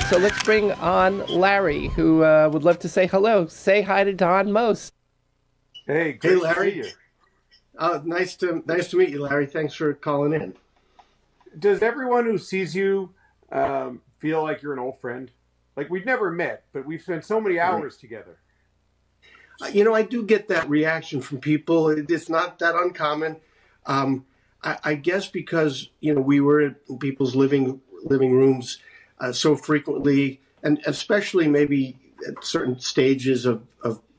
So let's bring on Larry, who would love to say hello. Say hi to Don Most. Hey, Hey, great to Larry. see you. Nice to meet you, Larry. Thanks for calling in. Does everyone who sees you feel like you're an old friend? Like we've never met, but we've spent so many Right. hours together. I do get that reaction from people. It's not that uncommon. I guess because we were in people's living rooms so frequently, and especially maybe at certain stages of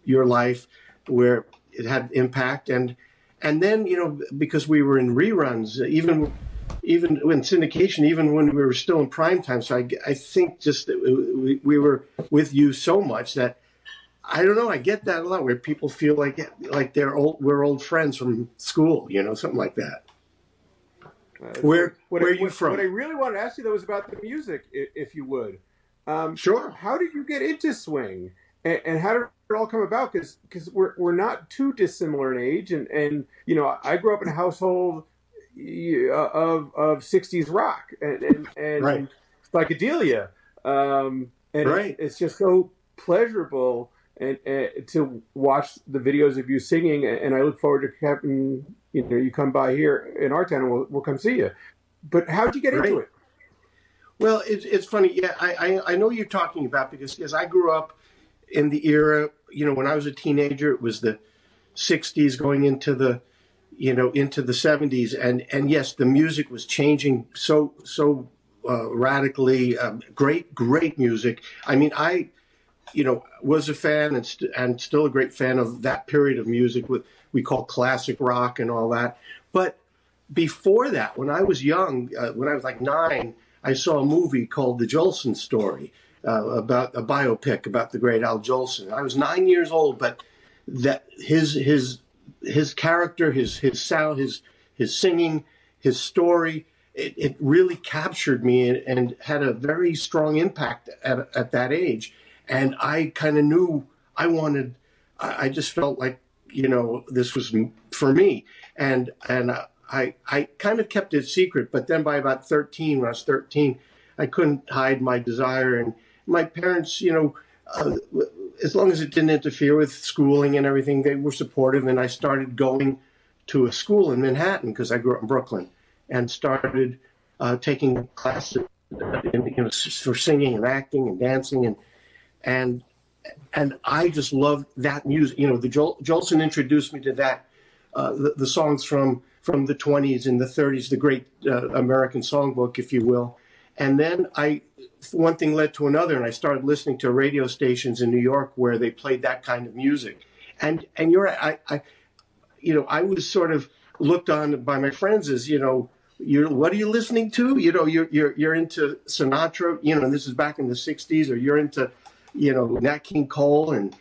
your life where it had impact, and then because we were in reruns, even in syndication, even when we were still in prime time. So I think just that we were with you so much that I don't know. I get that a lot where people feel like we're old friends from school, something like that. Where are you from? What I really wanted to ask you though was about the music, if you would. Sure. How did you get into swing, and how did it all come about? Because we're not too dissimilar in age, and I grew up in a household of '60s rock and Right. psychedelia, and Right. it's just so pleasurable and to watch the videos of you singing, and I look forward to having you come by here in our town, and we'll come see you. But how'd you get into Right. it? Well, it's funny. Yeah, I know you're talking about because I grew up in the era. When I was a teenager, it was the '60s going into the '70s, and yes, the music was changing so radically. Great music. I mean, I was a fan and still a great fan of that period of music, with we call classic rock and all that. But before that, when I was young, when I was like 9, I saw a movie called The Jolson Story, about a biopic about the great Al Jolson. I was 9 years old, but that his character, his sound, his singing, his story, it really captured me and had a very strong impact at that age. And I kind of knew I just felt like, this was for me. And I kind of kept it secret. But then by about 13, when I was 13, I couldn't hide my desire. And my parents, as long as it didn't interfere with schooling and everything, they were supportive. And I started going to a school in Manhattan because I grew up in Brooklyn, and started taking classes for singing and acting and dancing and I just loved that music. The Jolson introduced me to that, the songs from the '20s and the '30s, the great American songbook, if you will. And then one thing led to another, and I started listening to radio stations in New York where they played that kind of music. And you're I was sort of looked on by my friends as what are you listening to? You're into Sinatra, and this is back in the '60s, or you're into Nat King Cole and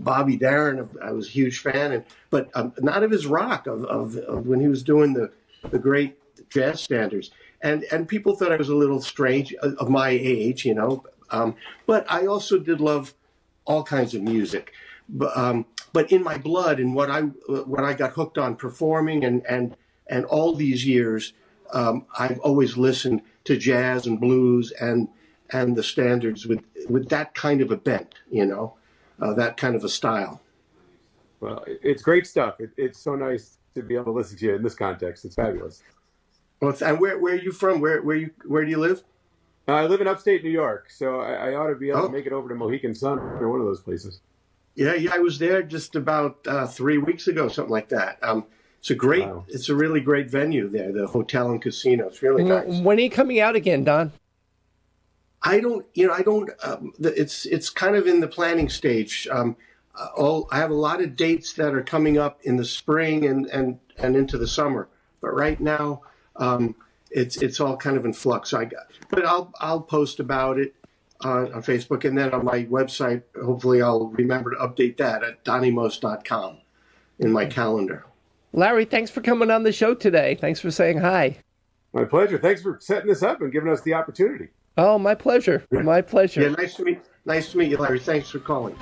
Bobby Darin. I was a huge fan, but not of his rock, of when he was doing the great jazz standards. And people thought I was a little strange of my age, but I also did love all kinds of music. But in my blood, and what I got hooked on performing and all these years, I've always listened to jazz and blues and the standards with that kind of a bent, that kind of a style. Well, it's great stuff. It's so nice to be able to listen to you in this context. It's fabulous. Well, and where are you from? Where do you live? I live in upstate New York, so I ought to be able Oh. to make it over to Mohegan Sun or one of those places. Yeah, I was there just about 3 weeks ago, something like that. Wow. It's a really great venue there, the hotel and casino. It's really nice. When are you coming out again, Don? I don't. It's kind of in the planning stage. I have a lot of dates that are coming up in the spring and into the summer, but right now, it's all kind of in flux. But I'll post about it on Facebook, and then on my website. Hopefully, I'll remember to update that at DonnieMost.com in my calendar. Larry, thanks for coming on the show today. Thanks for saying hi. My pleasure. Thanks for setting this up and giving us the opportunity. Oh, my pleasure. My pleasure. Yeah, nice to meet you, Larry. Thanks for calling.